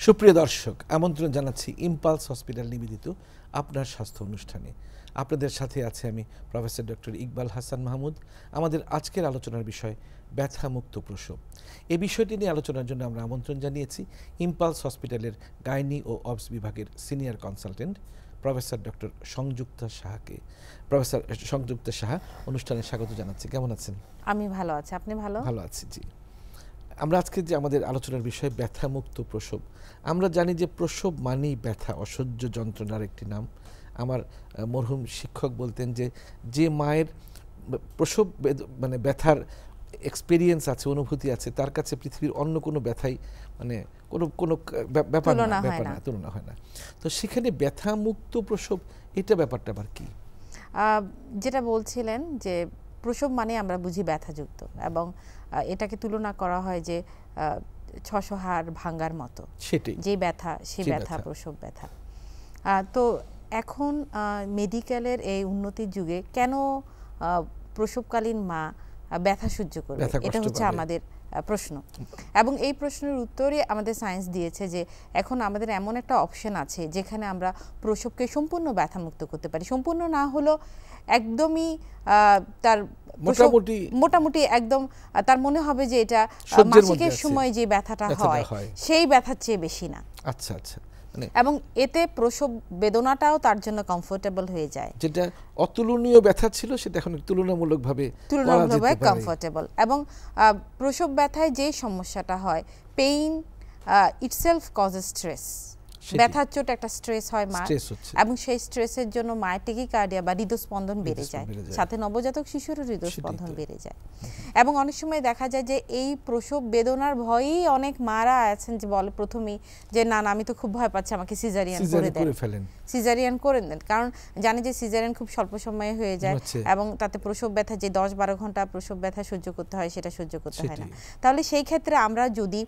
সুপ্রিয় দর্শক, আমন্ত্রণ জানাচ্ছি ইম্পালস হসপিটাল নিবেদিত আপনার স্বাস্থ্য অনুষ্ঠানে। আপনাদের সাথে আছে আমি প্রফেসর ডক্টর ইকবাল হাসান মাহমুদ। আমাদের আজকের আলোচনার বিষয় ব্যথামুক্ত প্রসব। এই বিষয়টি নিয়ে আলোচনার জন্য আমরা আমন্ত্রণ জানিয়েছি ইম্পালস হসপিটালের গাইনি ও অবস বিভাগের senior consultant professor doctor Sanjukta সাহাকে। প্রফেসর সংযুক্তা সাহা অনুষ্ঠানে স্বাগত জানাচ্ছি। কেমন আছেন? আমি ভালো আছি, আপনি ভালো? ভালো আছি, জি। আমরা আজকে যে আমাদের আলোচনার বিষয় ব্যথামুক্ত প্রসব। আমরা জানি যে প্রসব মানেই ব্যথা, অসহ্য যন্ত্রণার একটি নাম। আমার মরহুম শিক্ষক বলতেন যে যে মায়ের প্রসব মানে ব্যথার এক্সপেরিয়েন্স আছে, অনুভূতি আছে, তার কাছে পৃথিবীর অন্য কোনো ব্যথাই মানে কোনো ব্যাপার না, তুলনা হয় না। তো সেখানে ব্যথামুক্ত প্রসব, এটা ব্যাপারটা আবার কি? যেটা বলছিলেন যে প্রসব মানে আমরা বুঝি ব্যথাযুক্ত, এবং এটাকে তুলনা করা হয় যে 600 হাড় ভাঙ্গার মতো, সেটাই যে ব্যথা, সেই ব্যথা প্রসব ব্যথা। তো এখন মেডিকেলের এই উন্নতির যুগে কেন প্রসবকালীন মা ব্যথা সহ্য করবে, এটা হচ্ছে আমাদের প্রশ্ন। এবং এই প্রশ্নের উত্তরে আমাদের সায়েন্স দিয়েছে যে এখন আমাদের এমন একটা অপশন আছে যেখানে আমরা প্রসবকে সম্পূর্ণ ব্যথামুক্ত করতে পারি। সম্পূর্ণ না হলো একদমই তার মোটামুটি একদম তার মনে হবে যে এটা মাসিকের সময় যে ব্যথাটা হয় সেই ব্যথার চেয়ে বেশি না। আচ্ছা আচ্ছা। এবং এতে প্রসব বেদনাটাও তার জন্য কমফোর্টেবল হয়ে যায়। যেটা অতুলনীয় ব্যথা ছিল সেটা এখন তুলনামূলকভাবে কমফোর্টেবল। এবং প্রসব ব্যথায় যে সমস্যাটা হয়, পেইন ইটসেলফ কজেস স্ট্রেস। ব্যথার চোট একটা স্ট্রেস হয় মা, এবং সেই স্ট্রেসের জন্য মায়ের টেকিকার্ডিয়া বা হৃদস্পন্দন বেড়ে যায়, সাথে নবজাতক শিশুরও হৃদস্পন্দন বেড়ে যায়। এবং অনেক সময় দেখা যায় যে এই প্রসব বেদনার ভয়েই অনেক মারা আছেন যে বলে প্রথমেই যে না আমি তো খুব ভয় পাচ্ছি, আমাকে সিজারিয়ান করে দেন, কারণ জানি যে সিজারিয়ান খুব স্বল্প সময়ে হয়ে যায় এবং তাতে প্রসব ব্যথা যে 10-12 ঘন্টা প্রসব ব্যথা সহ্য করতে হয় সেটা সহ্য করতে হয় না। তাহলে সেই ক্ষেত্রে আমরা যদি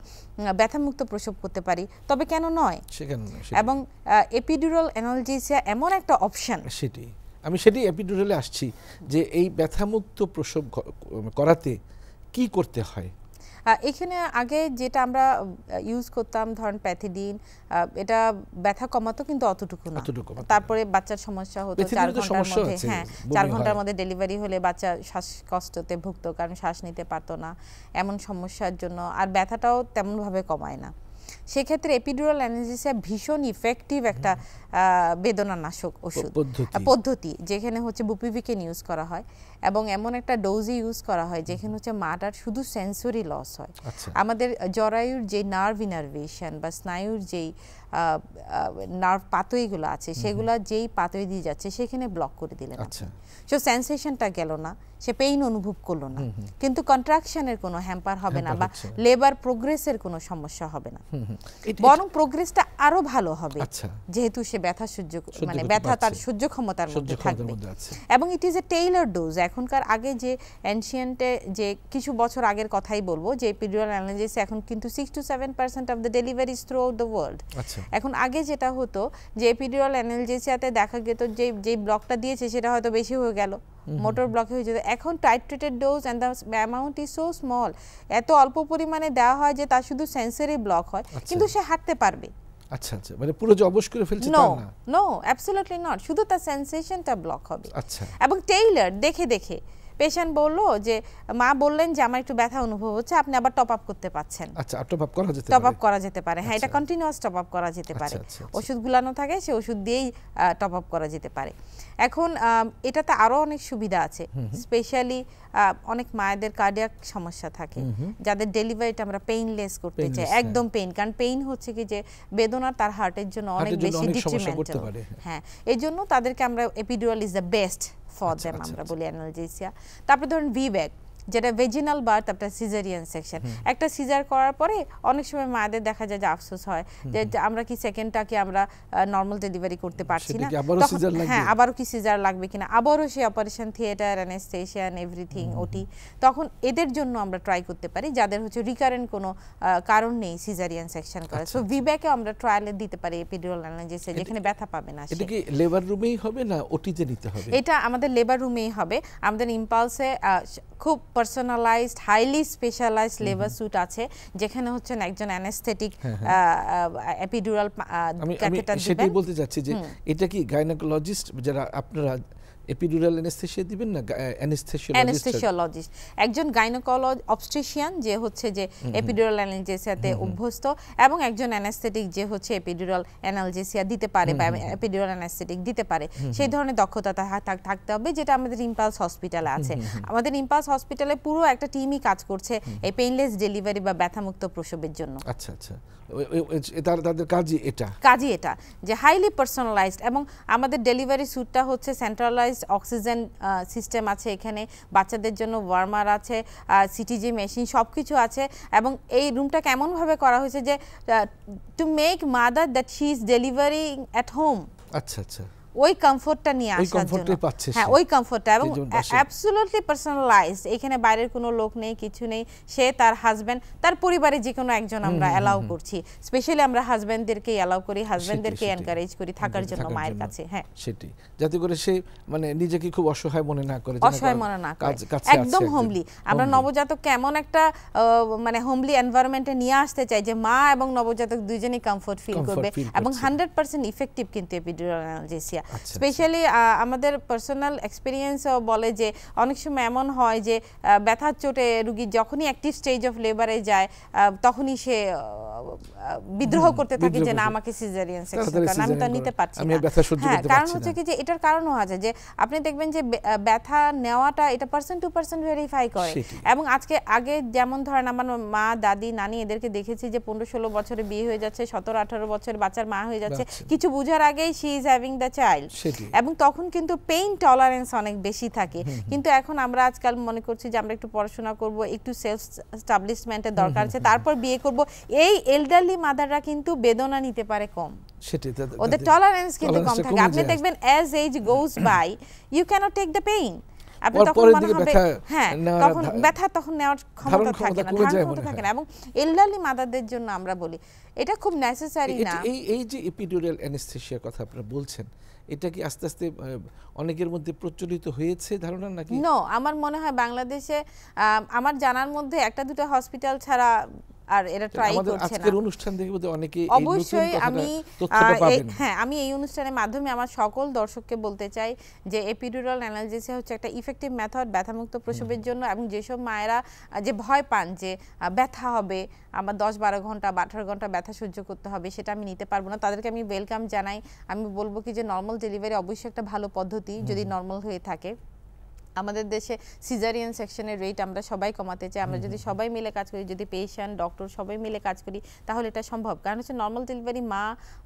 ব্যথামুক্ত প্রসব করতে পারি তবে কেন নয়? এবং এপিডুরাল অ্যানালজেসিয়া এমন একটা অপশন। সেটাই এপিডুরালে আসছি যে এই ব্যথামুক্ত প্রসব করাতে কি করতে হয়। এখানে আগে যেটা আমরা ইউজ করতাম, ধরেন প্যাথিডিন, এটা ব্যথা কমাতো কিন্তু অতটুকু না। তারপরে বাচ্চার সমস্যা হতো 4 ঘন্টার মধ্যে, 4 ঘন্টার মধ্যে ডেলিভারি হলে বাচ্চা শ্বাসকষ্টতে ভুগতো, কারণ শ্বাস নিতে পারতো না, এমন সমস্যার জন্য। আর ব্যথাটাও তেমনভাবে কমায় না। সেক্ষেত্রে এপিডুরাল অ্যানালজেসিয়া ভীষণ ইফেক্টিভ একটা বেদনানাশক ওষুধ পদ্ধতি, যেখানে হচ্ছে বুপিভিকেন ইউজ করা হয় এবং এমন একটা ডোজে ইউজ করা হয় যেখানে হচ্ছে মাটার শুধু সেন্সরি লস হয়। আমাদের জরায়ুর যে নার্ভ ইনারভেশন বা স্নায়ুর যেই নার্ভ পাতইগুলো আছে সেগুলো যেই পাতই দিয়ে যাচ্ছে সেখানে ব্লক করে দিলেন, সো সেন্সেশনটা গেল না, সে পেইন অনুভব করলো না, কিন্তু কন্ট্রাকশনের কোনো হ্যাম্পার হবে না বা লেবার প্রোগ্রেসের কোনো সমস্যা হবে না, বরং প্রোগ্রেসটা আরো ভালো হবে, যেহেতু সে ব্যথা সহ্য মানে ব্যথা তার সহ্য ক্ষমতার মধ্যে থাকবে। এবং it is a Taylor dose. এখনকার আগে যে এনশিয়েন্টে যে কিছু বছর আগের কথাই বলবো, যে এপিডুরাল অ্যানালজেসিয়া এখন কিন্তু 6-7% of the deliveries through out the world. এখন আগে যেটা হতো যে এপিডুরাল অ্যানালজেসিয়াতে দেখা যেত যে ব্লকটা দিয়েছে সেটা হয়তো বেশি হয়ে গেল, মোটর ব্লকে হয়ে যেত। এখন titrated dose and the amount is so small, এত অল্প পরিমাণে দেওয়া হয় যে তার শুধু সেন্সরি ব্লক হয়, কিন্তু সে হাঁটতে পারবে। আচ্ছা আচ্ছা, মানে পুরো যে অবশ করে ফেলছে তা না। নো, অ্যাবসলিউটলি নট, শুধু তার সেন্সেশনটা ব্লক হবে। আচ্ছা, এবং টেইলার দেখে পেশেন্ট বললো যে মা বললেন যে আমার একটু ব্যথা অনুভব হচ্ছে, আপনি আবার টপ আপ করতে পাচ্ছেন। আচ্ছা, টপ আপ করা যেতে পারে। হ্যাঁ, এটা কন্টিনিউয়াস টপ আপ করা যেতে পারে। ওষুধ গুলানো থাকে, সে ওষুধ দিয়েই টপ আপ করা যেতে পারে। এখন এটাতে আরো অনেক সুবিধা আছে, স্পেশালি অনেক মায়েদের কার্ডিয়াক সমস্যা থাকে যাদের ডেলিভারিটা আমরা পেইনলেস করতে চাই, একদম পেইন, কারণ পেইন হচ্ছে কি যে বেদনা তার হার্টের জন্য অনেক বেশি ডিট্রিমেন্টাল। হ্যাঁ, এই জন্য তাদেরকে আমরা epidural is the best for them আমরা বলি অ্যানালজেসিয়া। তারপরে ধরুন ভিব্যাক, যেটা ভেজিনাল বার্থ, আপনার সিজারিয়ান সেকশন। একটা সিজার করার পরে অনেক সময় মায়েদের দেখা যায় যে আফসোস হয় যে আমরা কি সেকেন্ডটাকে আমরা নর্মাল ডেলিভারি করতে পারছি না, হ্যাঁ আবারও কি সিজার লাগবে কিনা, আবারও সেই অপারেশন থিয়েটার, অ্যানেস্থেশিয়ান, এভরিথিং, ওটি। তখন এদের জন্য আমরা ট্রাই করতে পারি যাদের হচ্ছে রিকারেন্ট কোনো কারণ নেই সিজারিয়ান সেকশন করা। সো ভিব্যাকে আমরা ট্রায়ালে দিতে পারি এপিডুরাল অ্যানালজেসিয়া, যেখানে ব্যথা পাবে না। এটা কি লেবার রুমেই হবে না ওটিতে নিতে হবে? এটা আমাদের লেবার রুমেই হবে। আমাদের ইম্পালসে খুব personalized highly specialized labour suite আছে যেখানে হচ্ছে একজন অ্যানেস্থেটিক এপিডুরাল ক্যাথেটার দিবেন। সেটাই বলতে যাচ্ছি যে এটা কি গাইনোকোলজিস্ট যারা আপনারা এপিডুরাল অ্যানেস্থেসিয়া দিবেন না অ্যানেস্থেসিওলজিস্ট, একজন গাইনোকোলজি অবস্ট্রিশিয়ান যে হচ্ছে যে এপিডুরাল অ্যানালজেসিয়াতে অভ্যস্ত এবং একজন অ্যানেস্থেটিক যে হচ্ছে এপিডুরাল অ্যানালজেসিয়া দিতে পারে বা এপিডুরাল অ্যানেস্থেটিক দিতে পারে, সেই ধরনের দক্ষতা থাকতে হবে, যেটা আমাদের ইম্পালস হসপিটালে আছে। আমাদের ইম্পালস হসপিটালে পুরো একটা টিমই কাজ করছে এই পেইনলেস ডেলিভারি বা ব্যথামুক্ত প্রসবের জন্য। আচ্ছা আচ্ছা, তাদের কাজই এটা যে হাইলি পার্সোনালাইজড, এবং আমাদের ডেলিভারি স্যুটটা হচ্ছে সেন্ট্রালাইজড অক্সিজেন সিস্টেম আছে, এখানে বাচ্চাদের জন্য ওয়ার্মার আছে, সিটিজি মেশিন সবকিছু আছে, এবং এই রুমটা কেমনভাবে করা হয়েছে যে to make mother that she is delivering at home. আচ্ছা আচ্ছা, ওই কমফোর্টটা নিয়ে আসার জন্য, হ্যাঁ ওই কমফোর্টটা, এবং অ্যাবসলিউটলি পার্সোনালাইজড, এখানে বাইরের কোনো লোক নেই, কিছু নেই, সে তার হাজবেন্ড তার পরিবারে যে কোনো একজন আমরা অ্যালাউ করছি, স্পেশালি আমরা হাজবেন্ডদেরকেই অ্যালাউ করি, হাজবেন্ডদেরকে এনকারেজ করি থাকার জন্য মায়ের কাছে। হ্যাঁ সেটি, যাতে করে সে মানে নিজেকে খুব অসহায় মনে না করে, অসহায় মনে না করে, একদম হোমলি। আমরা নবজাতককে এমন একটা মানে হোমলি এনভায়রনমেন্টে নিয়ে আসতে চাই যে মা এবং নবজাতক দুইজনই কমফোর্ট ফিল করবে, এবং 100% ইফেক্টিভ কিন্তু এপিডুরাল অ্যানালজেসিয়া। স্পেশালি আমাদের পার্সোনাল এক্সপেরিয়েন্স বলে যে অনেক সময় এমন হয় যে ব্যথার চোটে রোগী যখনই অ্যাক্টিভ স্টেজ অফ লেবারে যায় তখনই সে বিদ্রোহ করতে থাকে যে না আমাকে সিজারিয়ান সেকশন কারণ আমি তো নিতে পারছি না। হ্যাঁ, কারণ হচ্ছে কি যে এটার কারণও আছে যে আপনি দেখবেন যে ব্যথা নেওয়াটা এটা পার্সন টু পার্সন ভেরিফাই করে, এবং আগে যেমন ধরেন আমার মা দাদি নানি এদেরকে দেখেছি যে 15-16 বছরে বিয়ে হয়ে যাচ্ছে, 17-18 বছরের বাচ্চার মা হয়ে যাচ্ছে, কিছু বুঝার আগেই she is having the child, এবং তখন কিন্তু পেইন টলারেন্স অনেক বেশি থাকে। কিন্তু এখন আমরা আজকাল মনে করছি যে আমরা একটু পড়াশোনা করব, একটু সেলফ এস্টাবলিশমেন্টের দরকার আছে, তারপর বিয়ে করব। এই এল্ডারলি মাদাররা কিন্তু বেদনা নিতে পারে কম, ওদের টলারেন্স কিন্তু কম থাকে। আপনি দেখবেন as age goes by you can't take the pain, আপনি তখন মনে হবে হ্যাঁ তখন ব্যথা তখন নেওয়ার ক্ষমতা থাকে না, ধারণ ক্ষমতা থাকে না, এবং এল্ডারলি মাদারদের জন্য আমরা বলি এটা খুব নেসেসারি না। এই যে এপিডুরাল অ্যানেস্থেসিয়ার কথা আপনারা বলছেন, এটা কি আস্তে আস্তে অনেকের মধ্যে প্রচলিত হয়েছে ধারণা নাকি? নো, আমার মনে হয় বাংলাদেশে আমার জানার মধ্যে একটা দুটো হসপিটাল ছাড়া আর এরা ট্রাই করছে না। আজকের অনুষ্ঠান দেখে বোধহয় অনেকে এই অবশ্যই তথ্যটা পাবেন। হ্যাঁ, আমি এই অনুষ্ঠানের মাধ্যমে আমার সকল দর্শককে বলতে চাই যে এপিডুরাল অ্যানালজেসিয়া হচ্ছে একটা ইফেক্টিভ মেথড ব্যথামুক্ত প্রসবের জন্য, এবং যেসব মায়েরা যে ভয় পান যে ব্যথা হবে, আমার 10-12 ঘন্টা বা 18 ঘন্টা ব্যথা সহ্য করতে হবে, সেটা আমি নিতে পারবো না, তাদেরকে আমি ওয়েলকাম জানাই। আমি বলবো কি যে নর্মাল ডেলিভারি অবশ্যই একটা ভালো পদ্ধতি যদি নর্মাল হয়ে থাকে। আমাদের দেশে সিজারিয়ান সেকশনের রেট আমরা সবাই কমাতে চাই। আমরা যদি সবাই মিলে কাজ করি, যদি পেশেন্ট ডক্টর সবাই মিলে কাজ করি, তাহলে এটা সম্ভব। কারণ হচ্ছে নর্মাল ডেলিভারি মা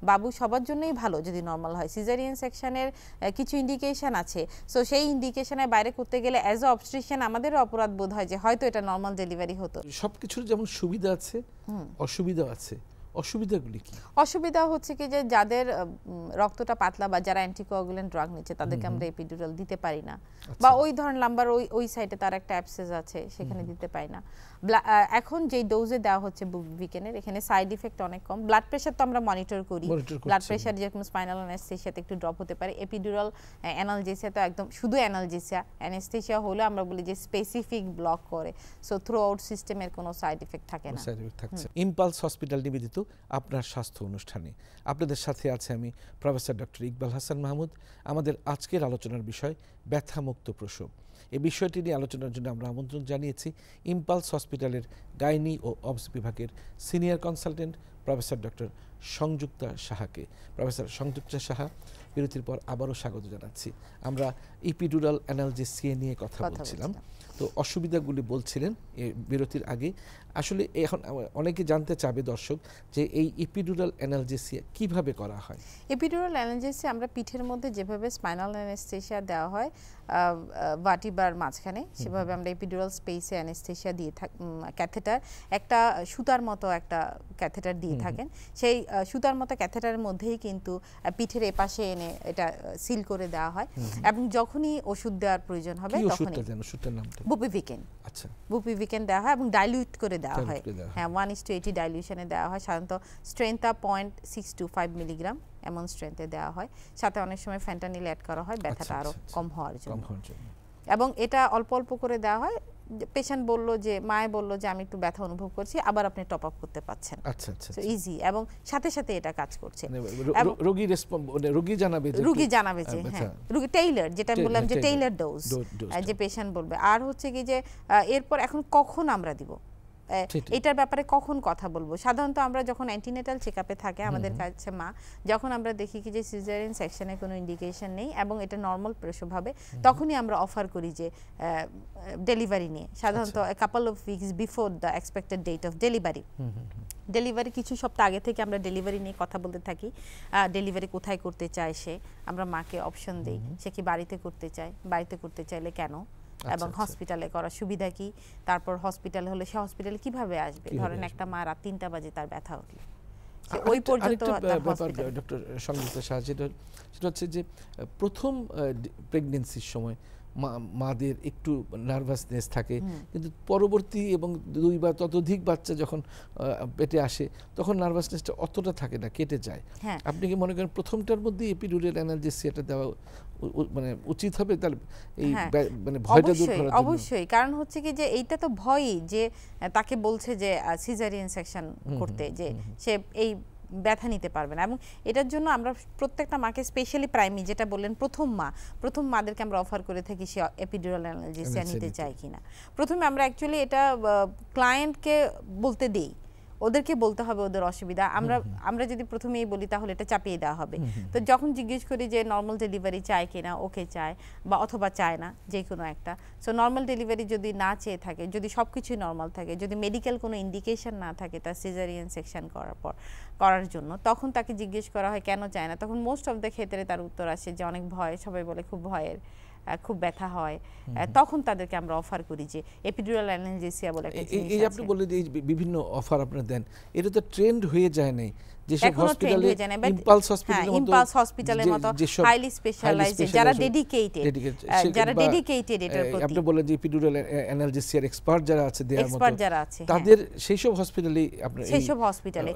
বাবু সবার জন্যই ভালো যদি নর্মাল হয়। সিজারিয়ান সেকশনের কিছু ইন্ডিকেশন আছে, সো সেই ইন্ডিকেশনের বাইরে করতে গেলে অ্যাজ এ অবস্ট্রিশিয়ান আমাদেরও অপরাধ বোধ হয় যে হয়তো এটা নর্মাল ডেলিভারি হতো। সবকিছুর যেমন সুবিধা আছে অসুবিধা আছে, অসুবিধাগুলি কি? অসুবিধা হচ্ছে কি যে যাদের রক্তটা পাতলা বা যারা অ্যান্টিকোয়াগুলেন্ট ড্রাগ নিচ্ছে তাদেরকে আমরা এপিডুরাল দিতে পারি না, বা ওই ধরনের নাম্বার ওই সাইডে তার একটা অ্যাবসেস আছে সেখানে দিতে পারি না। এখন যেই ডোজে দেওয়া হচ্ছে বুপিভিকেনের এখানে সাইড ইফেক্ট অনেক কম। ব্লাড প্রেশার তো আমরা মনিটর করি, ব্লাড প্রেশার যেরকম স্পাইনাল অ্যানেস্থেসিয়াতে একটু ড্রপ হতে পারে, এপিডুরাল অ্যানালজেসিয়া তো একদম শুধু অ্যানালজেসিয়া, অ্যানেস্থেসিয়া হলে আমরা বলি যে স্পেসিফিক ব্লক করে, সো থ্রু আউট সিস্টেমের কোনো সাইড ইফেক্ট থাকে না। ইম্পালস হসপিটাল নিবেদিত আপনার স্বাস্থ্য অনুষ্ঠানে আপনাদের সাথে আছে আমি প্রফেসর ডক্টর ইকবাল হাসান মাহমুদ। আমাদের আজকের আলোচনার বিষয় ব্যথামুক্ত প্রসব। এই বিষয়টি নিয়ে আলোচনার জন্য আমরা আমন্ত্রণ জানিয়েছি ইম্পালস হসপিটালের গাইনি ও অবস বিভাগের senior consultant professor doctor Sanjukta সাহাকে। প্রফেসর সংযুক্তা সাহা, বিরতির পর আবারও স্বাগত জানাচ্ছি। আমরা এপিডুরাল অ্যানালজেসিয়া নিয়ে কথা বলছিলাম, তো অসুবিধাগুলি বলছিলেন বিরতির আগে। আসলে এখন অনেকে জানতে চাবে দর্শক যে এই এপিডুরাল অ্যানালজেসিয়া কিভাবে করা হয়। এপিডুরাল অ্যানালজেসিয়া আমরা পিঠের মধ্যে যেভাবে স্পাইনাল অ্যানেস্থেসিয়া দেওয়া হয় ভার্টিব্রার মাঝখানে, সেভাবে আমরা এপিডুরাল স্পেসে অ্যানেস্থেসিয়া দিয়ে ক্যাথেটার একটা সুতার মতো একটা ক্যাথেটার দিয়ে থাকেন। সেই সুতার মতো ক্যাথেটারের মধ্যেই কিন্তু পিঠের এপাশে এনে এটা সিল করে দেওয়া হয়, এবং যখনই ওষুধ দেওয়ার প্রয়োজন হবে তখনই বুপিভিকেন, আচ্ছা বুপিভিকেন দেওয়া হয় এবং ডাইলিউট করে দেওয়া হয়। হ্যাঁ, 1:80 ডাইলিউশনে দেওয়া হয়। সাধারণত স্ট্রেংথটা 0.625 মিলিগ্রাম এমন স্ট্রেংথে দেওয়া হয়। সাথে অনেক সময় ফ্যান্টানিল অ্যাড করা হয় ব্যথাটা আরো কম হওয়ার জন্য, এবং এটা অল্প অল্প করে দেওয়া হয় পেশেন্ট বলল যে মায়ে বলল যে আমি একটু ব্যথা অনুভব করছি, আবার আপনি টপ আপ করতে পাচ্ছেন। আচ্ছা আচ্ছা, সো ইজি এবং সাথে সাথে এটা কাজ করছে। রোগী জানাবে যে হ্যাঁ রোগী টেইলার, যেটা বললাম যে টেইলার ডোজ যে পেশেন্ট বলবে। আর হচ্ছে কি যে এরপর এখন কখন আমরা দিব, এটার ব্যাপারে কখন কথা বলবো। সাধারণত আমরা যখন অ্যান্টিনেটাল চেকআপে থাকে আমাদের কাছে মা, যখন আমরা দেখি কি যে সিজারিয়ান সেকশনে কোনো ইন্ডিকেশন নেই এবং এটা নর্মাল প্রসব হবে, তখনই আমরা অফার করি যে ডেলিভারি নিয়ে, সাধারণত couple of weeks before the expected date of delivery. Delivery কিছু সপ্তাহ আগে থেকে আমরা ডেলিভারি নিয়ে কথা বলতে থাকি। ডেলিভারি কোথায় করতে চায় সে, আমরা মাকে অপশন দিই, সে কি বাড়িতে করতে চায়, বাড়িতে করতে চাইলে কেন, এবং হসপিটালে করার সুবিধা কি, তারপর হসপিটালে হলে সে হসপিটালে কিভাবে আসবে। ধরেন একটা মা রাত 3টা বাজে তার ব্যথা উঠল, ওই পর্যন্ত ডক্টর সংযুক্তা শাহ, সেটা হচ্ছে যে প্রথম প্রেগন্যান্সির সময় মাদের একটু নার্ভাসনেস থাকে, কিন্তু পরবর্তী এবং 2 বা ততোধিক বাচ্চা যখন পেটে আসে তখন নার্ভাসনেসটা অতটা থাকে না, কেটে যায়। আপনি কি মনে করেন প্রথমটার মধ্যে এপিডুরাল অ্যানালজেসিয়াটা দেওয়া মানে উচিত হবে? তাহলে এই মানে ভয়টা দূর করার জন্য অবশ্যই, কারণ হচ্ছে কি যে এইটা তো ভয়ই যে তাকে বলছে যে সিজারিয়ান সেকশন করতে, যে সে এই ব্যথা নিতে পারবে না। এবং এটার জন্য আমরা প্রত্যেকটা মাকে স্পেশালি প্রাইমারি যেটা বললেন প্রথম মাদেরকে আমরা অফার করে থাকি সে এপিডুরাল অ্যানালজেসিয়া নিতে চায় কিনা। প্রথমে আমরা অ্যাকচুয়ালি এটা ক্লায়েন্টকে বলতে দেই, ওদেরকে বলতে হবে ওদের অসুবিধা। আমরা যদি প্রথমেই বলি তাহলে এটা চাপিয়ে দেওয়া হবে। তো যখন জিজ্ঞেস করি যে নর্মাল ডেলিভারি চায় কিনা, ওকে চায় বা অথবা চায় না, যে কোনো একটা। সো নর্মাল ডেলিভারি যদি না চেয়ে থাকে, যদি সব কিছুই নর্মাল থাকে, যদি মেডিকেল কোনো ইন্ডিকেশন না থাকে তার সিজারিয়ান সেকশন করার জন্য, তখন তাকে জিজ্ঞেস করা হয় কেন চায় না। তখন মোস্ট অফ দ্য ক্ষেত্রে তার উত্তর আসে যে অনেক ভয়, সবাই বলে খুব ভয়ের, খুব ব্যথা হয়। তখন তাদেরকে আমরা অফার করি যে এপিডুরাল অ্যানালজেসিয়া বলে একটা জিনিস আছে। এই আপনি বললেন যে বিভিন্ন অফার আপনারা দেন, এটা তো ট্রেন্ড হয়ে যায় নাই যেসব হসপিটালে ইম্পালস হসপিটালের মতো হাইলি স্পেশালাইজড, যারা ডেডিকেটেড এটার প্রতি। আপনি বলেন যে এপিডুরাল অ্যানালজেসিয়ার এক্সপার্ট যারা আছে তাদের সেই সব হসপিটালেই আপনারা সেই সব হসপিটালে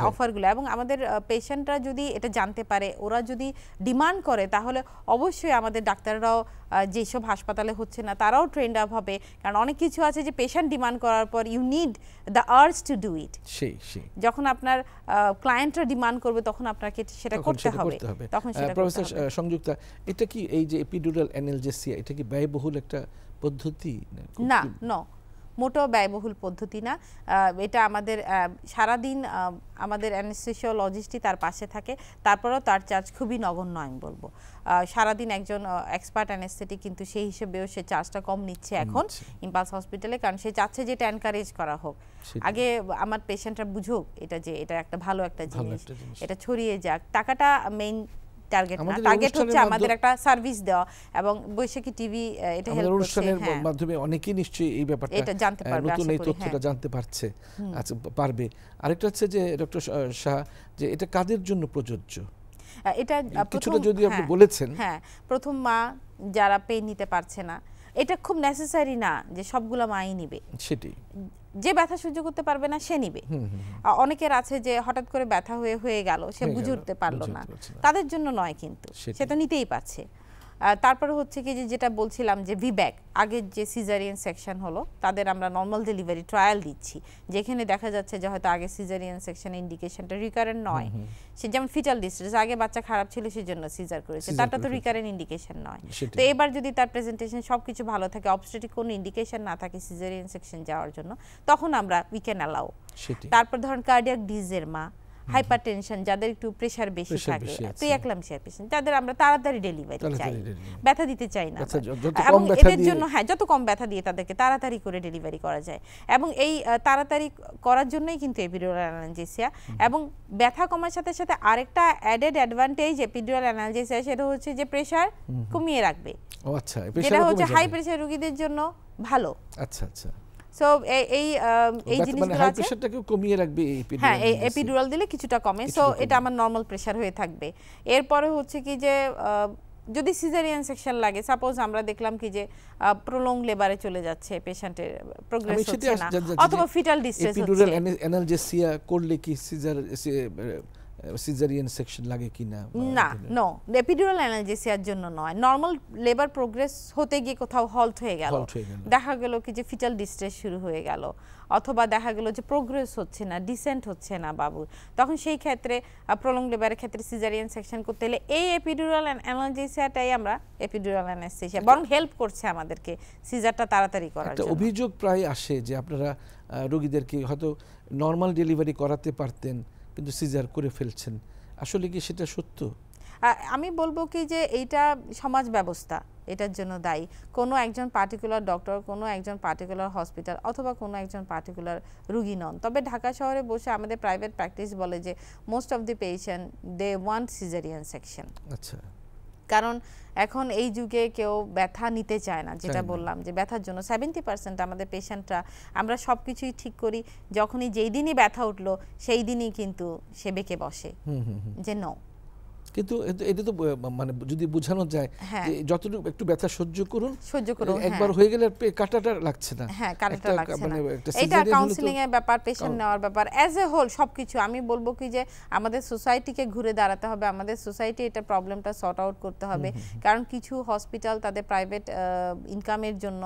অফারগুলো, এবং আমাদের পেশেন্টরা যদি এটা জানতে পারে, ওরা যদি ডিমান্ড করে, তাহলে অবশ্যই আমাদের ডাক্তাররাও যেসব হাসপাতালে হচ্ছে না তারাও ট্রেন্ড আপ হবে। কারণ অনেক কিছু আছে যে পেশেন্ট ডিমান্ড করার পর you need the urge to do it. যখন আপনার ক্লায়েন্টরা ডিমান্ড করবে তখন আপনাকে সেটা করতে হবে। তখন সেটা প্রফেসর সংযুক্তা, এটা কি এই যে এপিডুরাল অ্যানালজেসিয়া, এটা কি ব্যয়বহুল একটা পদ্ধতি? না, মোটেও ব্যয়বহুল পদ্ধতি না। এটা আমাদের সারাদিন আমাদের অ্যানেস্থেসিওলজিস্টই তার পাশে থাকে, তারপরেও তার চার্জ খুবই নগণ্য আমি বলবো। সারাদিন একজন এক্সপার্ট অ্যানেস্থেটিক কিন্তু সেই হিসেবেও সে চার্জটা কম নিচ্ছে এখন ইম্পালস হসপিটালে, কারণ সে চাচ্ছে যে এটা এনকারেজ করা হোক। আগে আমার পেশেন্টরা বুঝুক এটা যে এটা একটা ভালো একটা জিনিস, এটা ছড়িয়ে যাক। টাকাটা মেইন টার্গেট না, টার্গেট হচ্ছে আমাদের একটা সার্ভিস দেওয়া। এবং বৈশাখী টিভি এটা হেল্প করছে। অনুষ্ঠানের মাধ্যমে অনেকেই নিশ্চয়ই এই ব্যাপারটা এটা জানতে পারবে, নতুন এই তথ্যটা জানতে পারছে। আচ্ছা, পারবে। আরেকটা হচ্ছে যে ডক্টর শাহ, যে এটা কাদের জন্য প্রযোজ্য? এটা কিছুটা যদি আপনি বলেছেন। হ্যাঁ, প্রথম মা যারা পেইন নিতে পারছে না, এটা খুব নেসেসারি না যে সবগুলো মাই নিবে, সেটাই। যে ব্যথা সহ্য করতে পারবে না সে নিবে। অনেকের আছে যে হঠাৎ করে ব্যথা হয়ে গেল, সে বুঝে উঠতে পারলো না, তাদের জন্য নয়, কিন্তু সে তো নিতেই পারছে। তারপরে হচ্ছে কি যেটা বলছিলাম যে ভিব্যাক, আগের যে সিজারিয়ান সেকশন হলো তাদের আমরা নর্মাল ডেলিভারি ট্রায়াল দিচ্ছি, যেখানে দেখা যাচ্ছে যে হয়তো আগে সিজারিয়ান সেকশনের ইন্ডিকেশনটা রিকারেন্ট নয়। সে যেমন ফিটাল ডিস্ট্রেস, আগে বাচ্চা খারাপ ছিল সেজন্য সিজার করেছে, তারটা তো রিকারেন্ট ইন্ডিকেশন নয়। তো এবার যদি তার প্রেজেন্টেশন সবকিছু ভালো থাকে, অবস্টেটিক কোনো ইন্ডিকেশন না থাকে সিজারিয়ান সেকশন যাওয়ার জন্য, তখন আমরা উই ক্যান অ্যালাউ। তারপর ধরুন কার্ডিয়াক ডিজিজের মা, হাইপারটেনশন, যাদের একটু প্রেসার বেশি থাকে, প্রিএক্লাম্পসিয়া পেশেন্ট, যাদের আমরা তাড়াতাড়ি ডেলিভারি চাই, ব্যথা দিতে চাই না। এবং এদের জন্য যত কম ব্যথা দিয়ে তাদেরকে তাড়াতাড়ি করে ডেলিভারি করা যায়। এবং এই তাড়াতাড়ি করার জন্যই কিন্তু এপিডুরাল অ্যানালজেসিয়া। এবং ব্যথা কমার সাথে সাথে আরেকটা অ্যাডেড অ্যাডভান্টেজ এপিডুরাল অ্যানালজেসিয়া, সেটা হচ্ছে যে প্রেসার কমিয়ে রাখবে। যেটা হচ্ছে হাই প্রেসার রোগীদের জন্য ভালো। আচ্ছা আচ্ছা। সো এই জিনিসগুলো হাই প্রেসারটাকে কমিয়ে রাখবে এই এপিডুরাল। হ্যাঁ, এই এপিডুরাল দিলে কিছুটা কমে। সো এটা আমার নরমাল প্রেসার হয়ে থাকবে। এরপরে হচ্ছে কি যে যদি সিজারিয়ান সেকশন লাগে, সাপোজ আমরা দেখলাম কি যে প্রলং লেবারে চলে যাচ্ছে, পেশেন্টের প্রোগ্রেস হচ্ছে না, অথবা ফিটাল ডিস্ট্রেস হচ্ছে, এপিডুরাল অ্যানালজেসিয়া করলে কি সিজার সিজারিয়ান সেকশন লাগে কিনা? না, নো, এপিডুরাল অ্যানালজেসিয়ার জন্য নয়। নরমাল লেবার প্রোগ্রেস হতে গিয়ে কোথাও হল্ট হয়ে গেল, দেখা গেল কি যে ফিটাল ডিস্ট্রেস শুরু হয়ে গেল, অথবা দেখা গেল যে প্রোগ্রেস হচ্ছে না, ডিসেন্ট হচ্ছে না বাবুর, তখন সেই ক্ষেত্রে প্রলং লেবারের ক্ষেত্রে সিজারিয়ান সেকশন করতে হলে এই এপিডুরাল অ্যানালজেসিয়াটাই আমরা এপিডুরাল অ্যানাস্থেসিয়া বরং হেল্প করছে আমাদেরকে সিজারটা তাড়াতাড়ি করার জন্য। অভিযোগ প্রায় আসে যে আপনারা রোগীদেরকে হয়তো নরমাল ডেলিভারি করাতে পারতেন কিন্তু সিজার করে ফেলছেন, আসলে কি সেটা সত্য? আমি বলবো কি যে এইটা সমাজ ব্যবস্থা এটার জন্য দায়ী। কোনো একজন পার্টিকুলার ডক্টর, কোনো একজন পার্টিকুলার হসপিটাল অথবা কোনো একজন পার্টিকুলার রুগী নন। তবে ঢাকা শহরে বসে আমাদের প্রাইভেট প্র্যাকটিস বলে যে most of the patient they want caesarean section. আচ্ছা, কারণ এখন এই যুগে কেউ ব্যথা নিতে চায় না, যেটা বললাম যে ব্যথার জন্য 70% আমাদের পেশেন্টরা আমরা সব কিছুই ঠিক করি, যখনই যেই দিনই ব্যথা উঠলো সেই দিনই কিন্তু সে বেঁকে বসে যে নো। কিন্তু এটা তো মানে যদি বোঝানো যায় যে যতটুকু একটু ব্যথা সহ্য করুন, একবার হয়ে গেলে কাটাটা লাগছে না, হ্যাঁ কাটাটা লাগছে না, এটা কাউন্সেলিং এর ব্যাপার, পেশেন্ট নেওয়ার ব্যাপার, অ্যাজ এ হোল সবকিছু। আমি বলবো কি যে আমাদের সোসাইটিকে ঘুরে দাঁড়াতে হবে, আমাদের সোসাইটি এটা প্রবলেমটা সর্ট আউট করতে হবে। কারণ কিছু হসপিটাল তাদের প্রাইভেট ইনকামের জন্য,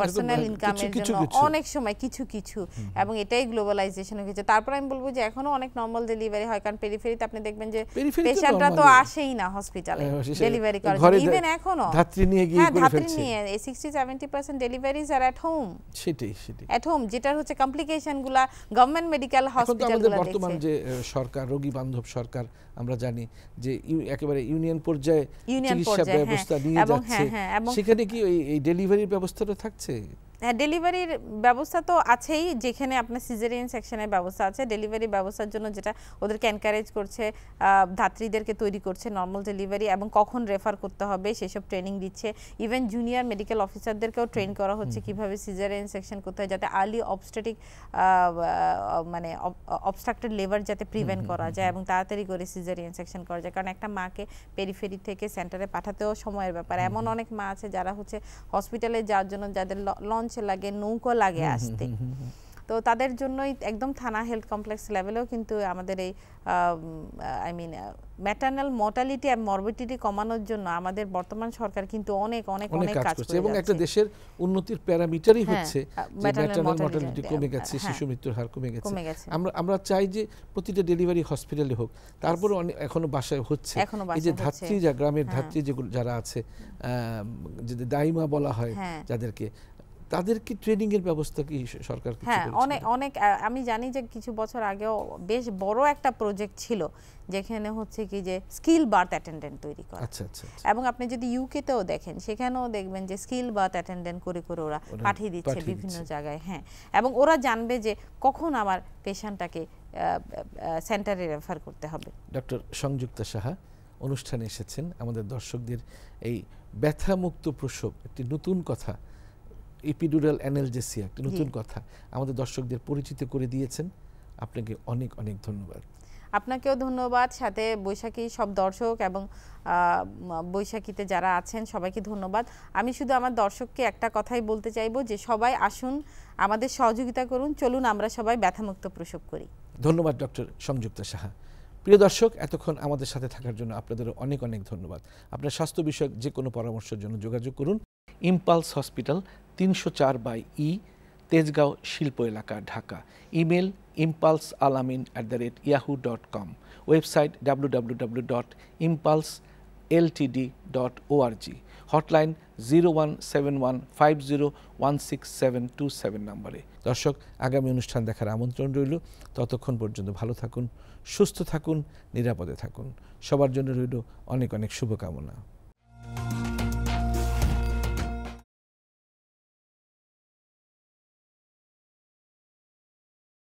পার্সোনাল ইনকামের জন্য অনেক সময় কিছু এবং এটাই গ্লোবালাইজেশন হয়ে গেছে। তারপর আমি বলবো যে এখনো অনেক নরমাল ডেলিভারি হয়, কারণ পেরিফেরিতে আপনি দেখবেন যে পেশেন্টরা তো আসেই না হসপিটালে ডেলিভারি করার জন্য, ইভেন এখনো ধাত্রী নিয়ে গিয়ে করে ফেলছে। 60-70% ডেলিভারিজ আর এট হোম, সেটাই এট হোম, যেটার হচ্ছে কমপ্লিকেশনগুলা গভর্নমেন্ট মেডিকেল হসপিটালগুলো দেখছে। বর্তমান যে সরকার রোগী বান্ধব সরকার আমরা জানি যে একেবারে ইউনিয়ন পর্যায়ে চিকিৎসা ব্যবস্থা নিয়ে যাচ্ছে, সেখানে কি এই ডেলিভারির ব্যবস্থাটা থাকছে? হ্যাঁ, ডেলিভারির ব্যবস্থা তো আছেই, যেখানে আপনার সিজারিয়ান সেকশনের ব্যবস্থা আছে। ডেলিভারি ব্যবস্থার জন্য যেটা ওদেরকে এনকারেজ করছে, ধাত্রীদেরকে তৈরি করছে নর্মাল ডেলিভারি এবং কখন রেফার করতে হবে সেসব ট্রেনিং দিচ্ছে। ইভেন জুনিয়র মেডিকেল অফিসারদেরকেও ট্রেন করা হচ্ছে কিভাবে সিজারিয়ান সেকশন করতে হয়, যাতে আর্লি অবস্টেটিক মানে অবস্ট্রাক্টেড লেবার যাতে প্রিভেন্ট করা যায় এবং তাড়াতাড়ি করে সিজারিয়ান সেকশন করা যায়। কারণ একটা মাকে পেরিফেরি থেকে সেন্টারে পাঠাতেও সময়ের ব্যাপার। এমন অনেক মা আছে যারা হচ্ছে হসপিটালে যাওয়ার জন্য যাদের লঞ্চ লাগে, নৌকো লাগে আসতে, তো তাদের জন্যই একদম থানা হেলথ কমপ্লেক্স লেভেলেও কিন্তু আমাদের এই আই মিন ম্যাটারনাল মর্টালিটি আর মরবিডিটি কমানোর জন্য আমাদের বর্তমান সরকার কিন্তু অনেক অনেক অনেক কাজ করছে এবং একটা দেশের উন্নতির প্যারামিটারই হচ্ছে যে ম্যাটারনাল মর্টালিটি কমে গেছে, শিশু মৃত্যুর হার কমে গেছে। আমরা চাই যে প্রতিটা ডেলিভারি হসপিটালে হোক, তারপরে এখনো বাসায় হচ্ছে। এই যে ধাত্রী, যা গ্রামের ধাত্রী যেগুলো যারা আছে, যদি দাইমা বলা হয় যাদেরকে, তাদের কি ট্রেনিং এর ব্যবস্থা কি সরকার কিছু করেছে? হ্যাঁ, অনেক আমি জানি যে কিছু বছর আগেও বেশ বড় একটা প্রজেক্ট ছিল যেখানে হচ্ছে কি যে স্কিল বার্থ অ্যাটেন্ডেন্ট তৈরি করা। আচ্ছা। এবং আপনি যদি ইউকে তেও দেখেন, সেখানেও দেখবেন যে স্কিল বার্থ অ্যাটেন্ডেন্ট করে ওরা পাঠিয়ে দিচ্ছে বিভিন্ন জায়গায়। হ্যাঁ, এবং ওরা জানবে যে কখন আমার পেশেন্টটাকে সেন্টারে রেফার করতে হবে। ডক্টর সংযুক্তা সাহা অনুষ্ঠানে এসেছেন আমাদের দর্শকদের এই ব্যথামুক্ত প্রসব, একটি নতুন কথা, এপিডুরাল অ্যানালজেসিয়া একটা নতুন কথা আমাদের দর্শকদের পরিচিত করে দিয়েছেন। আপনাকে অনেক অনেক ধন্যবাদ। আপনাকেও ধন্যবাদ, সাথে বৈশাখী সব দর্শক এবং বৈশাখীতে যারা আছেন সবাইকে ধন্যবাদ। আমি শুধু আমার দর্শককে একটা কথাই বলতে চাইবো যে সবাই আসুন, আমাদের সহযোগিতা করুন, চলুন আমরা সবাই ব্যথামুক্ত প্রসব করি। ধন্যবাদ ডক্টর সংযুক্তা সাহা। প্রিয় দর্শক, এতক্ষণ আমাদের সাথে থাকার জন্য আপনাদেরও অনেক অনেক ধন্যবাদ। আপনার স্বাস্থ্য বিষয়ক যে কোনো পরামর্শের জন্য যোগাযোগ করুন ইম্পালস হসপিটাল, 304/E, তেজগাঁও শিল্প এলাকা, Dhaka. Email impulsealamin@yahoo.com, website www.impulseltd.org, hotline 0171501672 নম্বরে। দর্শক, আগামী অনুষ্ঠান দেখার আমন্ত্রণ রইল। ততক্ষণ পর্যন্ত ভালো থাকুন, সুস্থ থাকুন, নিরাপদে থাকুন। সবার জন্য রইল অনেক অনেক শুভকামনা।